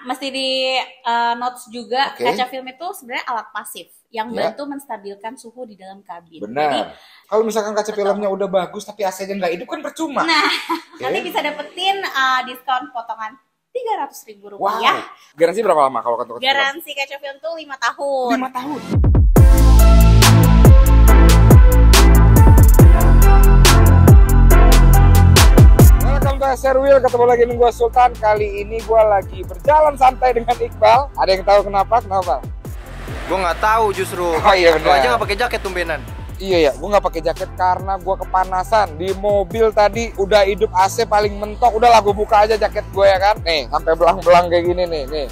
Mesti di notes juga, kaca film itu sebenarnya alat pasif yang bantu menstabilkan suhu di dalam kabin. Benar. Kalau misalkan kaca filmnya udah bagus tapi AC-nya nggak hidup kan percuma. Nah, nanti bisa dapetin diskon potongan Rp300.000. Wow. Garansi berapa lama kalau untuk kaca film? Garansi kaca film tuh 5 tahun. 5 tahun. Welcome to Serwil, ketemu lagi dengan gue Sultan. Kali ini gue lagi berjalan santai dengan Iqbal. Ada yang tahu kenapa? Kenapa? Gue nggak tahu justru. Oh iya benar. Gue aja nggak pakai jaket tumbenan. Iya ya, gue nggak pakai jaket karena gue kepanasan. Di mobil tadi udah hidup AC paling mentok. Udah lah gue buka aja jaket gue ya kan. Nih sampai belang-belang kayak gini nih.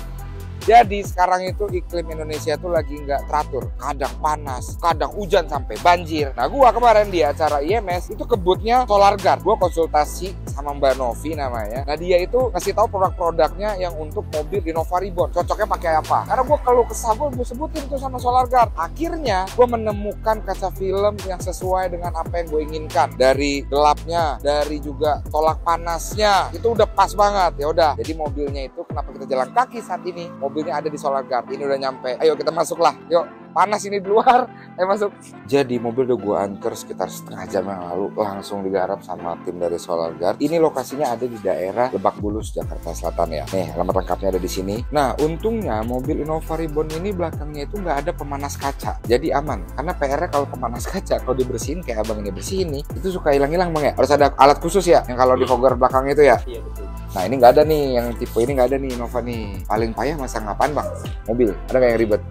Jadi sekarang itu iklim Indonesia tuh lagi nggak teratur. Kadang panas, kadang hujan sampai banjir. Nah gua kemarin di acara IMS itu kebutnya Solar Guard. Gua konsultasi sama Mbak Novi namanya. Nah dia itu ngasih tahu produk-produknya yang untuk mobil Innova Reborn. Cocoknya pakai apa? Karena gua kalau kesah gua sebutin tuh sama Solar Guard. Akhirnya gua menemukan kaca film yang sesuai dengan apa yang gue inginkan. Dari gelapnya, dari juga tolak panasnya. Itu udah pas banget. Ya udah. Jadi mobilnya itu kenapa kita jalan kaki saat ini? Mobilnya ada di Solar Guard. Ini udah nyampe. Ayo kita masuk lah. Yuk, panas ini di luar. Ayo masuk. Jadi mobil udah gue antar sekitar setengah jam yang lalu. Langsung digarap sama tim dari Solar Guard. Ini lokasinya ada di daerah Lebak Bulus, Jakarta Selatan ya. Nih, alamat lengkapnya ada di sini. Nah, untungnya mobil Innova Reborn ini belakangnya itu nggak ada pemanas kaca. Jadi aman. Karena PR-nya kalau pemanas kaca, kalau dibersihin kayak abang ini bersihin nih, itu suka hilang-hilang bang ya. Harus ada alat khusus ya, yang kalau di fogger belakang itu ya. Iya betul. Nah ini nggak ada nih, yang tipe ini nggak ada nih Innova nih. Paling payah masang apaan bang? Mobil, ada nggak yang ribet?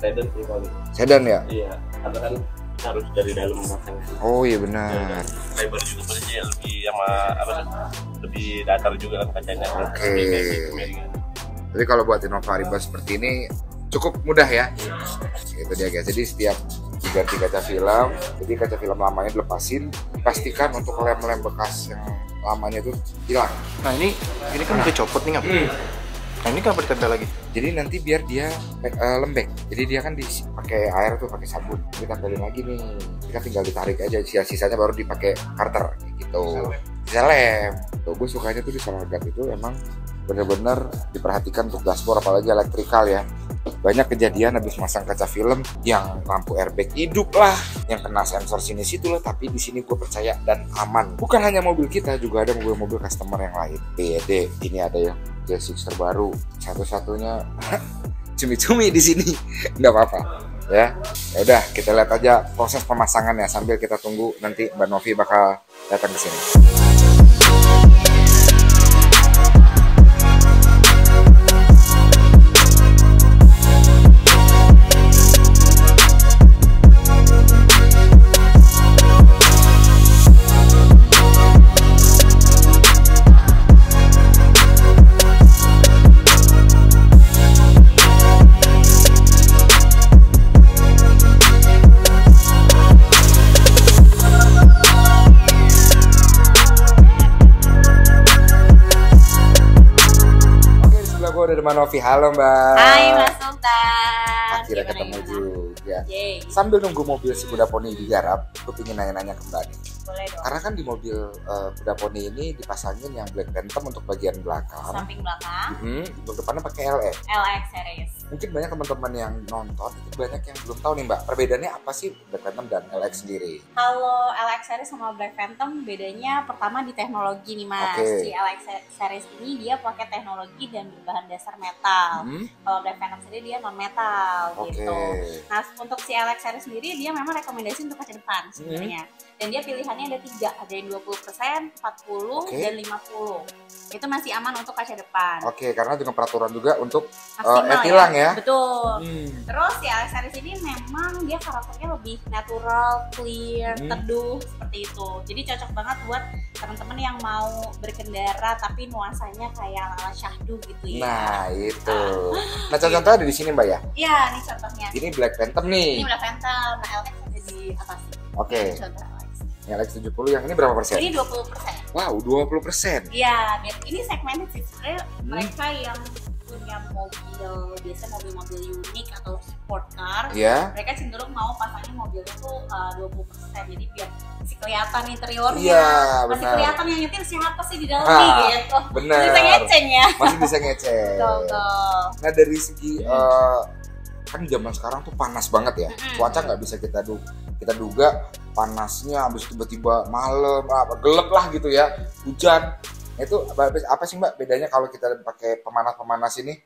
Sedan sih paling. Sedan ya? Iya, karena kan harus dari dalam masang. Oh iya benar. Lebar juga sebenarnya lebih sama apa tuh? Lebih datar juga kan kacanya. Oke. Jadi kalau buat Innova Reborn seperti ini cukup mudah ya. Itu dia guys. Jadi setiap diganti kaca film, jadi kaca film lamanya dilepasin, pastikan untuk lem-lem bekas yang lamanya itu hilang. Nah ini kan udah copot nih ngapain? Nah ini kenapa ditempel lagi? Jadi nanti biar dia lembek. Jadi dia kan dipakai air tuh, pakai sabun. Kita tempelin lagi nih. Kita tinggal ditarik aja. Sisanya baru dipakai karter gitu. Bisa lem. Tuh gue sukanya tuh di Solar Guard itu emang bener-bener diperhatikan untuk dashboard apalagi elektrikal ya. Banyak kejadian habis masang kaca film yang lampu airbag hidup lah, yang kena sensor sini situ lah, tapi di sini gue percaya dan aman. Bukan hanya mobil kita, juga ada mobil-mobil customer yang lain. BED, ini ada yang J6 terbaru, satu-satunya cumi-cumi di sini, nggak apa-apa. Ya udah kita lihat aja proses pemasangannya sambil kita tunggu nanti Mbak Novi bakal datang ke sini. Mbak Novi, halo Mbak. Hai Mas Sultan. Akhirnya ketemu juga. Sambil nunggu mobil si Kuda Poni digarap, aku pengen nanya-nanya ke Mbak nih. Boleh dong. Karena kan di mobil Kuda Poni ini dipasangin yang Black Phantom untuk bagian belakang. Samping belakang. Untuk depannya pakai LX. LX series. Mungkin banyak teman-teman yang nonton itu banyak yang belum tahu nih Mbak, perbedaannya apa sih Black Phantom dan LX sendiri? Kalau LX series sama Black Phantom bedanya pertama di teknologi nih Mas. Si LX series ini dia pakai teknologi dan berbahan dasar metal. Kalau Black Phantom sendiri dia non metal gitu. Nah untuk si LX series sendiri dia memang rekomendasi untuk kaca depan sebenarnya. Dan dia pilihannya ada 3, ada yang 20%, 40, dan 50. Itu masih aman untuk kaca depan. Karena dengan peraturan juga untuk tilang ya. Betul. Terus si LX series ini memang dia karakternya lebih natural, clear, teduh seperti itu. Jadi cocok banget buat teman-teman yang mau berkendara tapi nuansanya kayak ala syahdu gitu ya. Nah itu. Nah contohnya ada di sini Mbak ya? Iya, nih contohnya. Ini Black Phantom nih. Ini Black Phantom. Nah LX ada di atas. Contoh LX. Yang LX 70 yang ini berapa persen? Ini 20%. Wow, 20%. Iya, ini segmented sih sebenarnya mereka yang punya mobil, biasanya mobil-mobil unik atau sport car, mereka cenderung mau pasangin mobilnya tuh 20%, jadi biar masih kelihatan interiornya, masih kelihatan yang nyetir siapa sih di dalamnya gitu. Bener. Masih bisa ngeceng ya. Masih bisa ngeceng. Betul. Nah dari segi kan zaman sekarang tuh panas banget ya, cuaca nggak bisa kita duga panasnya, habis tiba-tiba malam gelap lah gitu ya, hujan. Itu apa sih Mbak bedanya kalau kita pakai pemanas ini?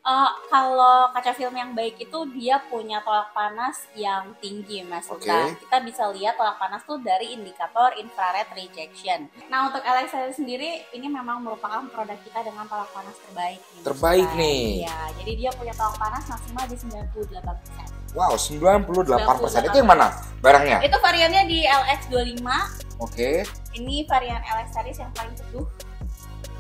Kalau kaca film yang baik itu dia punya tolak panas yang tinggi, Mas. Kita bisa lihat tolak panas tuh dari indikator infrared rejection. Nah, untuk LX series sendiri ini memang merupakan produk kita dengan tolak panas terbaik. Terbaik nih. Ya, jadi dia punya tolak panas maksimal di 98%. Wow, 98%. Itu yang mana barangnya? Itu variannya di LX25. Oke. Ini varian LX series yang paling teduh.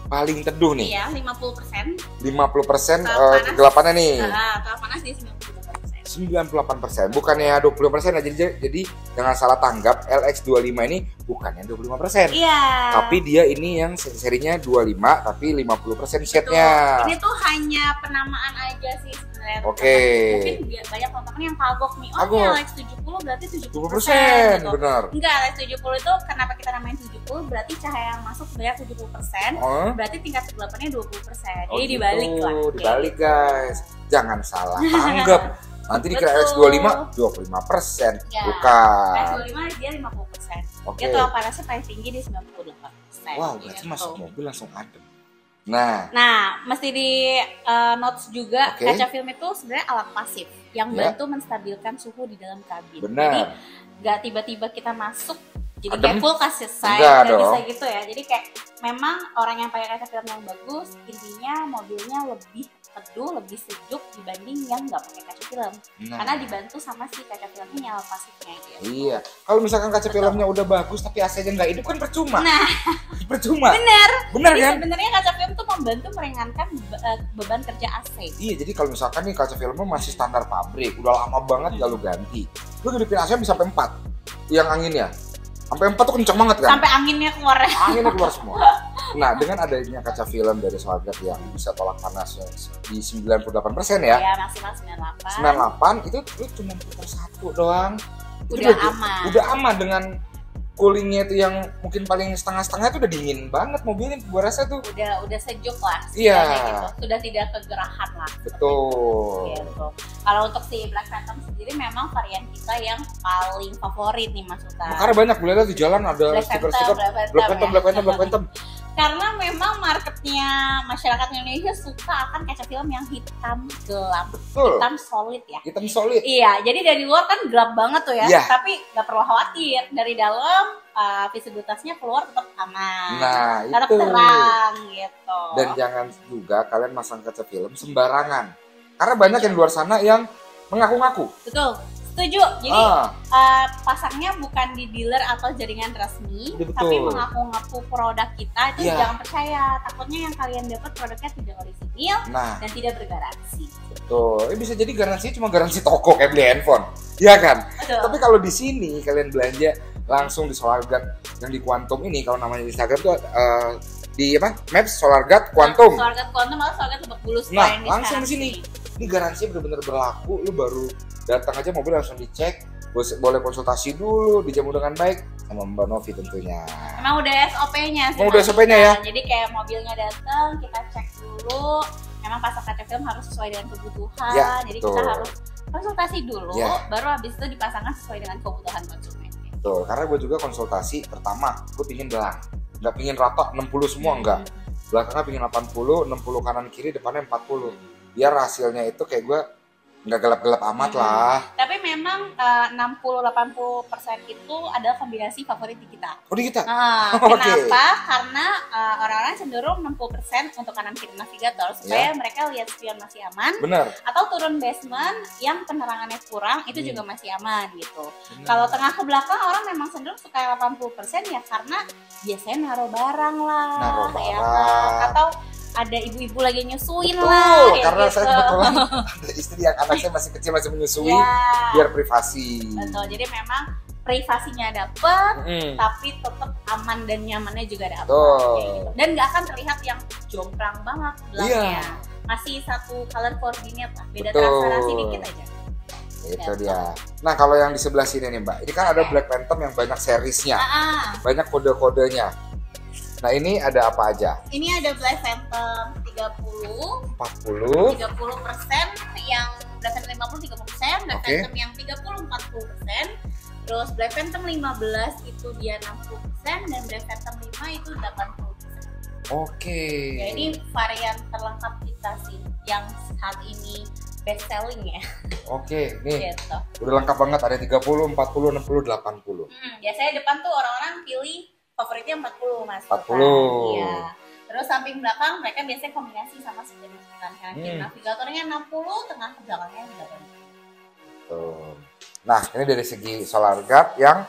Paling teduh nih. Iya, 50%. 50% kegelapannya nih. Tolak panas di 98%. 98%. Bukannya 20% aja. Jadi jangan salah tanggap, LX25 ini bukannya 25%. Iya. Tapi dia ini yang serinya 25 tapi 50% setnya. Ini tuh hanya penamaan aja sih sebenarnya. Oke. Mungkin banyak teman-teman yang kagok nih. Oh, ini LX70 berarti 70%. Gitu. Benar. Enggak, LX70 itu kenapa kita namain 70? Berarti cahaya yang masuk sebanyak 70%. Berarti tingkat kegelapannya 20%. Jadi dibalik lah. Dibalik guys. Jangan salah tanggap. Nanti dikira LX25 25%. Ya, bukan. LX25 dia 50%. Dia tolak panasnya paling tinggi di 98%. Wow, berarti masuk mobil langsung adem. Nah, mesti di notes juga kaca film itu sebenarnya alat pasif yang bantu menstabilkan suhu di dalam kabin. Benar. Jadi nggak tiba-tiba kita masuk jadi adem. kayak full kasih saya nggak bisa gitu ya. Jadi kayak memang orang yang pakai kaca film yang bagus, intinya mobilnya lebih teduh, lebih sejuk dibanding yang nggak pakai kaca film. Karena dibantu sama si kaca filmnya nyala pasifnya gitu. Iya. Kalau misalkan kaca filmnya udah bagus tapi AC-nya nggak hidup kan percuma. Percuma. Bener jadi kan? Sebenarnya kaca film tuh membantu meringankan beban kerja AC. Iya, jadi kalau misalkan nih kaca filmnya masih standar pabrik, udah lama banget nggak lu ganti, lu hidupin AC bisa sampai 4 yang anginnya. Sampai 4 tuh kenceng banget kan? Sampai anginnya keluar. Anginnya keluar semua. Nah, dengan adanya kaca film dari Solarguard yang bisa tolak panasnya di 98% ya? Iya, maksimal 98. 98 itu lu cuma putar 1 doang. Udah aman. Udah aman dengan coolingnya itu yang mungkin paling setengah-setengah itu udah dingin banget mobilnya, gua rasa tuh. Udah sejuk lah. Iya. Gitu. Sudah tidak kegerahan lah. Betul. Gitu. Kalau untuk si Black Phantom sendiri memang varian kita yang paling favorit nih Mas Uta. Karena banyak gue lihat di jalan ada stiker-stiker Black Phantom. Karena memang marketnya masyarakat Indonesia suka akan kaca film yang hitam gelap. Betul. Hitam solid ya. Hitam solid. Iya, jadi dari luar kan gelap banget tuh ya. Yeah. Tapi nggak perlu khawatir, dari dalam visibilitasnya keluar tetap aman. Nah, tetap itu. terang gitu. Dan jangan juga kalian masang kaca film sembarangan. Karena banyak yang di luar sana yang mengaku-ngaku. Betul. Setuju. Jadi pasangnya bukan di dealer atau jaringan resmi, tapi mengaku-ngaku produk kita itu jangan percaya. Takutnya yang kalian dapat produknya tidak orisinil dan tidak bergaransi. Betul. Bisa jadi garansi cuma garansi toko kayak beli handphone. Iya kan? Betul. Tapi kalau di sini kalian belanja langsung di Solarguard yang di Quantum ini, kalau namanya di Instagram tuh di apa? Maps Solarguard Quantum. Solarguard Quantum atau Solarguard Lebak Bulus. Nah, langsung di sini. Ini garansi benar-benar berlaku. Lu baru datang aja mobil langsung dicek, boleh konsultasi dulu, dijamu dengan baik sama Mbak Novi tentunya. Emang udah SOP-nya sih. Udah SOP-nya ya. Jadi kayak mobilnya datang, kita cek dulu. Memang pasang kaca film harus sesuai dengan kebutuhan. Ya, jadi betul. kita harus konsultasi dulu, baru habis itu dipasangkan sesuai dengan kebutuhan konsumen. Betul, karena gue juga konsultasi pertama, gue pingin belang, nggak pingin rata 60 semua enggak. Belakangnya pingin 80, 60 kanan kiri, depannya 40. Biar hasilnya itu kayak gue nggak gelap-gelap amat lah. Tapi memang 60-80% itu adalah kombinasi favorit di kita. Oh di kita? Kenapa? Karena orang-orang cenderung 60% untuk kanan kiri navigator supaya mereka lihat spion masih aman. Benar. Atau turun basement yang penerangannya kurang itu juga masih aman gitu. Kalau tengah ke belakang orang memang cenderung suka 80% ya karena biasanya naruh barang lah. Ya kan? Atau ada ibu-ibu lagi nyusuin lah. Karena gitu. saya kebetulan ada istri yang anak saya masih kecil, masih menyusui, biar privasi. Betul, jadi memang privasinya dapet, tapi tetap aman dan nyamannya juga dapet. Gitu. Dan nggak akan terlihat yang jomplang banget belakangnya. masih satu color coordinate lah, beda Betul. transparansi dikit aja. Itu dia. Nah kalau yang di sebelah sini nih Mbak, ini kan ada Black Phantom yang banyak seriesnya, banyak kode-kodenya. Nah ini ada apa aja? Ini ada Black Phantom 30, 40, 30% yang Black Phantom 50, 30%, Black Phantom yang 30, 40%. Terus Black Phantom 15 itu dia 60% dan Black Phantom 5 itu 80%. Oke. Ya ini varian terlengkap kita sih yang saat ini best selling ya. Oke, nih Gitu. udah lengkap banget, ada 30, 40, 60, 80. Biasanya depan tuh orang-orang pilih favoritnya 40 mas. 40. Iya. Terus samping belakang mereka biasanya kombinasi sama setir kanan. Navigatornya 60, tengah ke belakangnya 80. Tuh. Nah, ini dari segi solar guard yang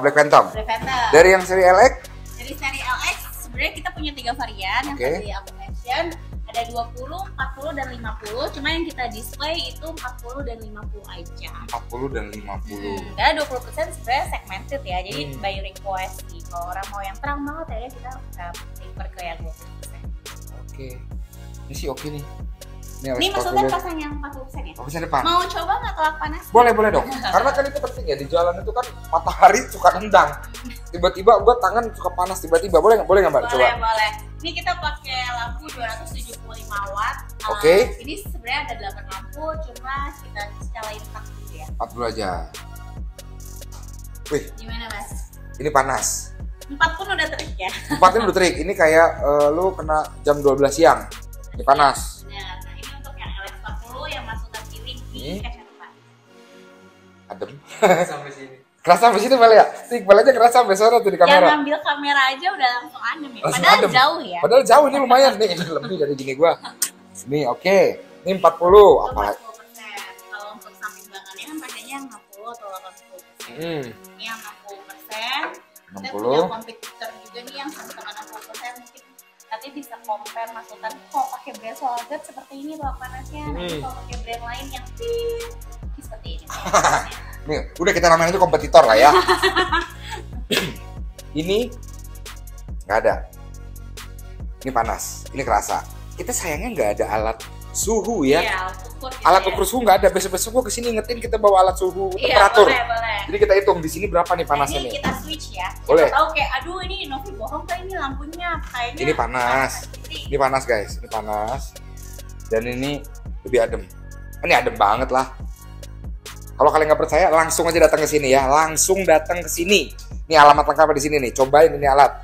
Black Phantom. Black Phantom. Dari yang seri LX? Dari seri LX sebenarnya kita punya 3 varian yang tadi aku mention. Ada 20, 40, dan 50. Cuma yang kita display itu 40 dan 50 aja. 40 dan 50. Karena 20% sebenarnya segmented ya. Jadi by request sih. Kalau orang mau yang terang banget ya kita prefer ke yang 20%. Oke. Ini sih oke nih. Ini maksudnya pasang yang 40% ya? 40% depan. Mau coba nggak tolak panas? Boleh dong. Karena kan itu penting ya, di jalan itu kan matahari suka nendang. Tiba-tiba gua tangan suka panas tiba-tiba. Boleh nggak Mbak? Coba. Boleh. Ini kita pakai lampu 275 watt. Oke. Ini sebenarnya ada 8 lampu, cuma kita nyalain 4 dulu ya. 4 dulu aja. Wih, Gimana mas? ini panas. 4 pun udah terik ya? 4 ini udah terik. Ini kayak lu kena jam 12 siang. Ini panas. Nah, ini untuk yang LX40 yang masukan kiri di kaca depan. Adem. Sampai sini. Kerasa sampai sini Mel ya? Iqbal aja kerasa sampai sore tuh di Yang kamera. ngambil kamera aja udah langsung adem ya. Langsung Padahal adem. jauh ya. Padahal jauh, ini lumayan nih, ini lebih dari gini gua. Nih oke. Ini 40 Itu apa? 40%. Kalau untuk samping belakangnya kan pakainya yang 60 atau 80%. Hmm. Ini yang 60%. Kita 60. punya kompetitor juga nih yang sama-sama 60%. Mungkin nanti bisa compare masukan kok pakai brand Solagard seperti ini loh panasnya. Nanti kalau pakai brand lain yang seperti ini. Nih, udah kita namain itu kompetitor lah ya. Ini nggak ada. Ini panas, ini kerasa. Kita sayangnya nggak ada alat suhu ya. Iya, ukur gitu Alat ya. ukur suhu nggak ada. Besok-besok gua kesini ingetin kita bawa alat suhu Iya, temperatur. boleh. Jadi kita hitung di sini berapa nih panasnya Ini nih. kita switch ya. Boleh. Siapa tahu kayak aduh ini Novi bohong kan ini lampunya kayaknya. Ini panas. Jadi, Ini panas guys, ini panas. Dan ini lebih adem. Ini adem banget lah. Kalau kalian nggak percaya, langsung aja datang ke sini ya. Langsung datang ke sini. Ini alamat lengkapnya di sini nih. Cobain ini alat.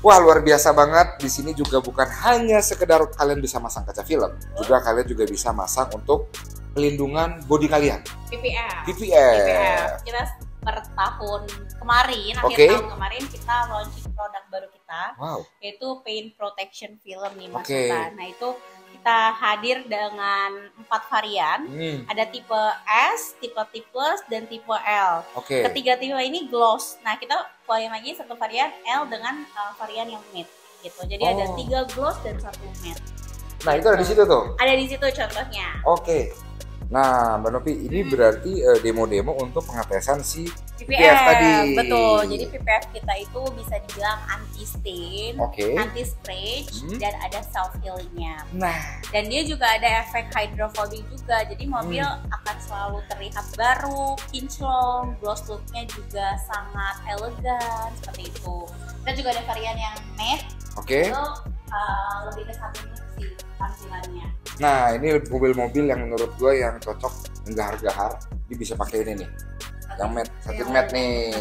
Wah luar biasa banget. Di sini juga bukan hanya sekedar kalian bisa masang kaca film, juga kalian juga bisa masang untuk pelindungan bodi kalian. PPF. PPF. Kita per tahun kemarin, akhir Oke. tahun kemarin kita launching produk baru kita, Wow. yaitu paint protection film nih Mas Oke. Sultan. Nah itu kita hadir dengan 4 varian. Ada tipe S, tipe T+, dan tipe L. Oke. Ketiga tipe ini gloss. Nah kita keluarin lagi satu varian L dengan varian yang matte gitu. Jadi ada 3 gloss dan 1 matte. Nah itu ada di situ tuh. Ada di situ contohnya. Oke. Nah Mbak Novi, ini berarti demo-demo untuk pengetesan si PPF PPF tadi. betul. Jadi PPF kita itu bisa dibilang anti stain, Oke. anti scratch, dan ada self healingnya. Nah, Dan dia juga ada efek hydrophobic juga. Jadi mobil akan selalu terlihat baru, kinclong, gloss looknya juga sangat elegan seperti itu. Kita juga ada varian yang matte, oke. itu lebih ke satu look sih tampilannya. Nah, ini mobil-mobil yang menurut gue yang cocok, yang gahar-gahar, ini bisa pakai ini nih. Yang matte, satin matte nih.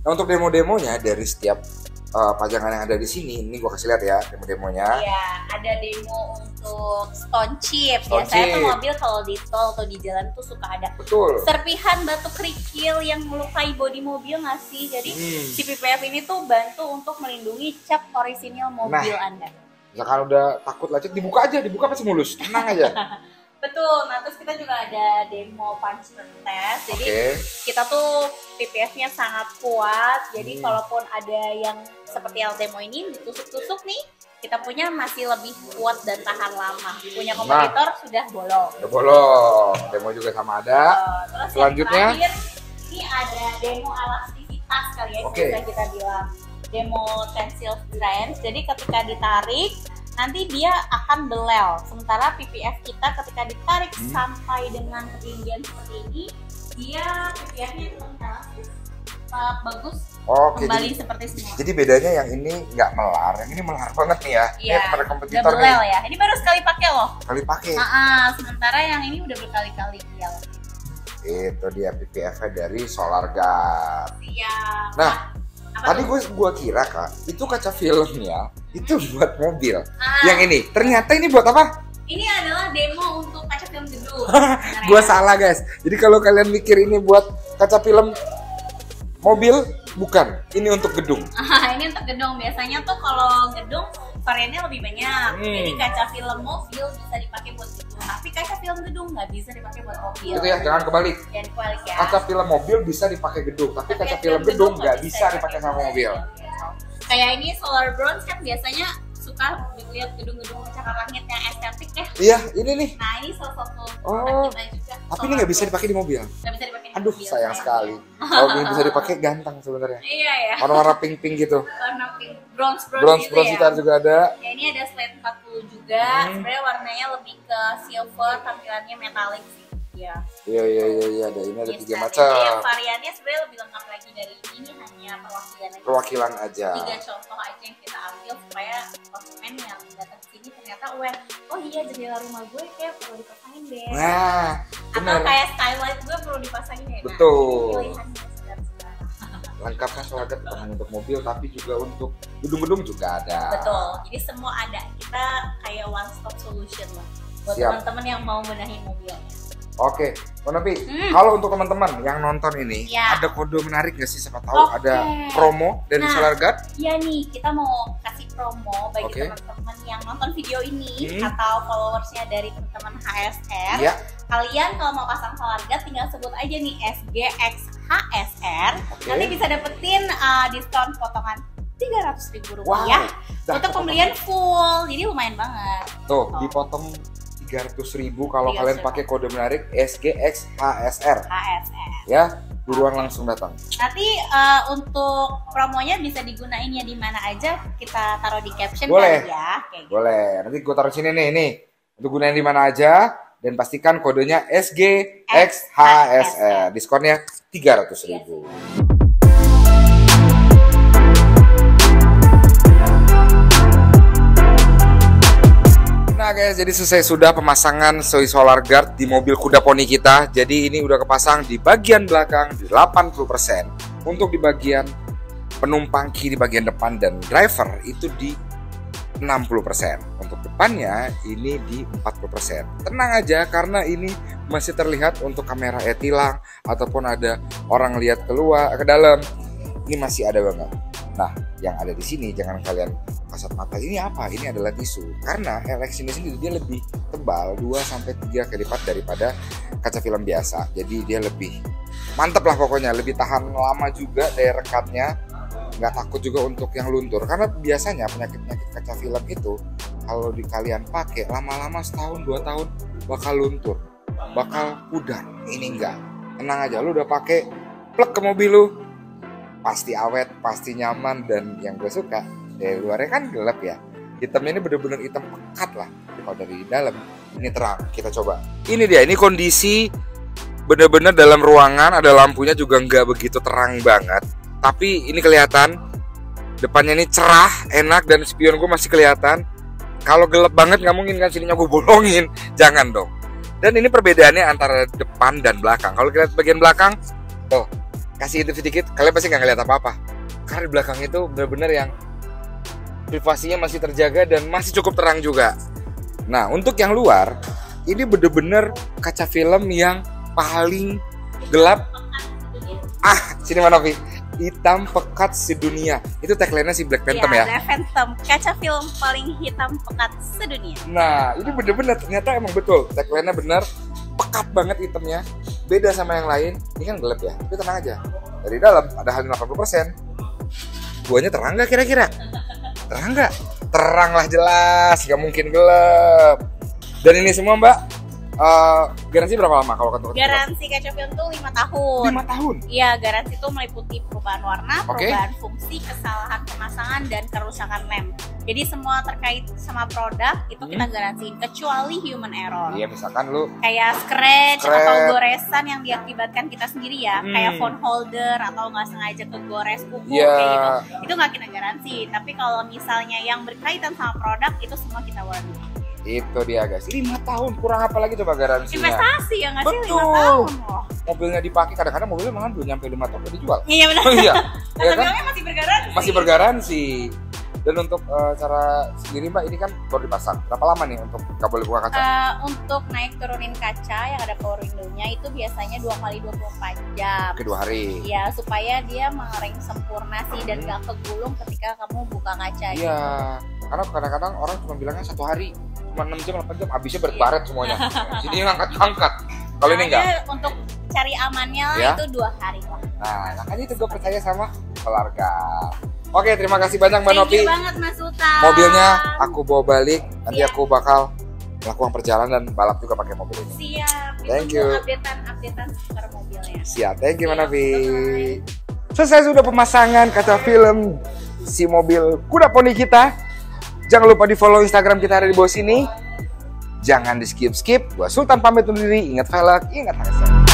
Nah, untuk demo-demonya dari setiap pajangan yang ada di sini, ini gue kasih lihat ya demo-demonya. Iya, ada demo untuk stone chip. Stone Biasanya tuh chip. mobil kalau di tol atau di jalan tuh suka ada Betul. serpihan batu kerikil yang melukai bodi mobil nggak sih? Jadi si PPF ini tuh bantu untuk melindungi cap orisinil mobil Anda. Misalkan udah takut lecet, dibuka aja, dibuka pasti mulus, tenang aja. Betul. Nah terus kita juga ada demo puncture test. Jadi kita tuh PPF-nya sangat kuat. Jadi kalaupun ada yang seperti yang demo ini ditusuk-tusuk nih, kita punya masih lebih kuat dan tahan lama. Punya kompetitor sudah bolong. Udah bolong. Demo juga sama ada. Terus Selanjutnya? yang terakhir, ini ada demo elastisitas kali ya, bisa kita bilang demo tensile strength. Jadi ketika ditarik nanti dia akan belel. Sementara PPF kita ketika ditarik sampai dengan ketinggian seperti ini, dia PPF-nya itu bagus. Oke, kembali seperti semula. Jadi bedanya yang ini nggak melar, yang ini melar banget nih ya. Iya, ini kepada kompetitor udah belel nih. ya. Ini baru sekali pakai loh. Kali pakai. Sementara yang ini udah berkali-kali belel. Itu dia PPF-nya dari SolarGuard. Iya. Nah, tadi gue kira Kak, itu kaca filmnya itu buat mobil. Yang ini, ternyata ini buat apa? Ini adalah demo untuk kaca film gedung. Gue salah guys. Jadi kalau kalian mikir ini buat kaca film mobil, bukan. Ini untuk gedung. Ini untuk gedung. Biasanya tuh kalau gedung variannya lebih banyak. Jadi kaca film mobil bisa dipakai buat gedung. Tapi kaca film gedung nggak bisa dipakai buat mobil. Itu ya, jangan kebalik. Jangan kebalik ya. Kaca film mobil bisa dipakai gedung, tapi kaca film gedung nggak bisa dipakai sama mobil. Kayak ini Solar Bronze kan biasanya suka lihat gedung-gedung pencakar langit yang estetik ya. Iya, ini nih. Nah ini salah satu produk kita juga. Tapi ini nggak bisa dipakai di mobil. Nggak bisa dipakai di Aduh, mobil. sayang sekali. Kalau ini bisa dipakai ganteng sebenarnya. Iya ya. Warna-warna pink-pink gitu. Warna pink, bronze Bronze gitu ya. kita juga ada. Ya ini ada slate 40 juga. Sebenarnya warnanya lebih ke silver, tampilannya metalik sih. Ya. Iya, ada ini ada Yes, 3 kan. macam. Jadi variannya sebenarnya lebih lengkap lagi dari ini hanya perwakilan aja. Perwakilan aja. 3 contoh aja yang kita ambil supaya konsumen yang datang ke sini ternyata aware. Oh iya, jendela rumah gue kayak perlu dipasangin deh. Nah, Atau benar. kayak skylight gue perlu dipasangin deh. Nah, Betul. pilihannya saudara-saudara. Lengkapnya SolarGuard bukan hanya untuk mobil tapi juga untuk gedung-gedung juga ada. Betul. Jadi semua ada. Kita kayak one stop solution lah buat Siap. teman-teman yang mau benahi mobilnya. Oke, Novi, kalau untuk teman-teman yang nonton ini, Ya. ada kode menarik nggak sih? Siapa tahu Oke. ada promo dari Nah, SolarGuard? Iya nih, kita mau kasih promo bagi Oke. teman-teman yang nonton video ini atau followersnya dari teman-teman HSR. Iya. Kalian kalau mau pasang SolarGuard tinggal sebut aja nih SGXHSR. Oke. Nanti bisa dapetin diskon potongan Rp300.000 Wow, untuk pembelian full. Jadi lumayan banget. Tuh, dipotong 300.000 kalau 300.000. kalian pakai kode menarik SGXHSR. HSR. Ya, buruan langsung datang. Nanti untuk promonya bisa digunain ya di mana aja, kita taruh di caption Boleh. kali ya. Kayak gitu. Boleh, nanti gue taruh sini nih. Untuk gunain di mana aja dan pastikan kodenya SGXHSR. Diskonnya 300.000. Nah guys, jadi selesai sudah pemasangan SolarGuard di mobil kuda poni kita. Jadi ini udah kepasang di bagian belakang di 80%. Untuk di bagian penumpang kiri bagian depan dan driver itu di 60%. Untuk depannya ini di 40%. Tenang aja karena ini masih terlihat untuk kamera e-tilang ataupun ada orang lihat keluar ke dalam. Ini masih ada banget. Nah, yang ada di sini jangan kalian kasat mata. Ini apa? Ini adalah tisu. Karena LX ini sendiri dia lebih tebal 2-3 kali lipat daripada kaca film biasa. Jadi dia lebih mantep lah pokoknya, lebih tahan lama juga daya rekatnya. Nggak takut juga untuk yang luntur. Karena biasanya penyakit-penyakit kaca film itu kalau kalian pakai lama-lama setahun 2 tahun bakal luntur, bakal pudar. Ini enggak. Tenang aja, lu udah pakai plek ke mobil lu, pasti awet, pasti nyaman. Dan yang gue suka dari luarnya kan gelap ya, hitamnya ini bener-bener hitam pekat lah. Kalau dari dalam ini terang. Kita coba. Ini dia, ini kondisi bener-bener dalam ruangan, ada lampunya juga nggak begitu terang banget, tapi ini kelihatan depannya ini cerah, enak, dan spion gue masih kelihatan. Kalau gelap banget nggak mungkin kan sininya gue bolongin, jangan dong. Dan ini perbedaannya antara depan dan belakang. Kalau kita lihat bagian belakang, tuh kasih intip sedikit, kalian pasti nggak ngeliat apa-apa. Karena di belakang itu benar-benar yang privasinya masih terjaga dan masih cukup terang juga. Nah, untuk yang luar, ini bener-bener kaca film yang paling gelap. Sini mana Vi? Hitam pekat sedunia. Itu tagline-nya si Black Phantom ya? Black Phantom, kaca film paling hitam pekat sedunia. Nah, ini bener-bener ternyata emang betul. Tagline-nya bener, pekat banget hitamnya. Beda sama yang lain. Ini kan gelap ya, tapi tenang aja. Dari dalam ada hal 80%. Guanya terang nggak kira-kira? Terang nggak? Terang lah jelas, nggak mungkin gelap. Dan ini semua Mbak, Garansi berapa lama kalau untuk Garansi kaca film tuh 5 tahun. 5 tahun? Iya, garansi itu meliputi perubahan warna, perubahan fungsi, kesalahan pemasangan, dan kerusakan lem. Jadi semua terkait sama produk itu kita garansiin, kecuali human error. Iya, misalkan lu kayak scratch atau goresan yang diakibatkan kita sendiri ya, kayak phone holder atau nggak sengaja kegores kuku kayak gitu, itu nggak kita garansi. Tapi kalau misalnya yang berkaitan sama produk itu semua kita warranty. Itu dia guys, 5 tahun kurang apa lagi coba garansinya. Investasi ya nggak sih, 5 Betul. tahun loh. Mobilnya dipakai, kadang-kadang mobilnya malah belum nyampe 5 tahun udah dijual. Iya benar. Iya. Ya kan? Tapi masih bergaransi. Masih bergaransi. Dan untuk cara sendiri Mbak, ini kan baru dipasang. Berapa lama nih untuk nggak boleh buka kaca? Untuk naik turunin kaca yang ada power window-nya itu biasanya 2 kali 24 jam. Oke, 2 hari. Ya, supaya dia mengering sempurna sih dan nggak kegulung ketika kamu buka kaca. Iya. Gitu. Karena kadang-kadang orang cuma bilangnya 1 hari, cuma 6 jam, 8 jam, habisnya baret semuanya. Sini ngangkat-ngangkat. Kalau ini enggak. Untuk cari amannya lah itu 2 hari lah. Nah, makanya itu gue percaya sama keluarga. Oke, terima kasih banyak Mbak Novi. Thank you banget Mas Uta. Mobilnya aku bawa balik, nanti aku bakal melakukan perjalanan dan balap juga pakai mobil ini. Siap. Thank you. Updatean seputar mobilnya. Siap, thank you Mbak Novi. Selesai sudah pemasangan kaca film si mobil kuda poni kita. Jangan lupa di follow Instagram kita ada di bawah sini. Jangan di skip-skip. Gua Sultan pamit undur diri. Ingat velg, ingat handset.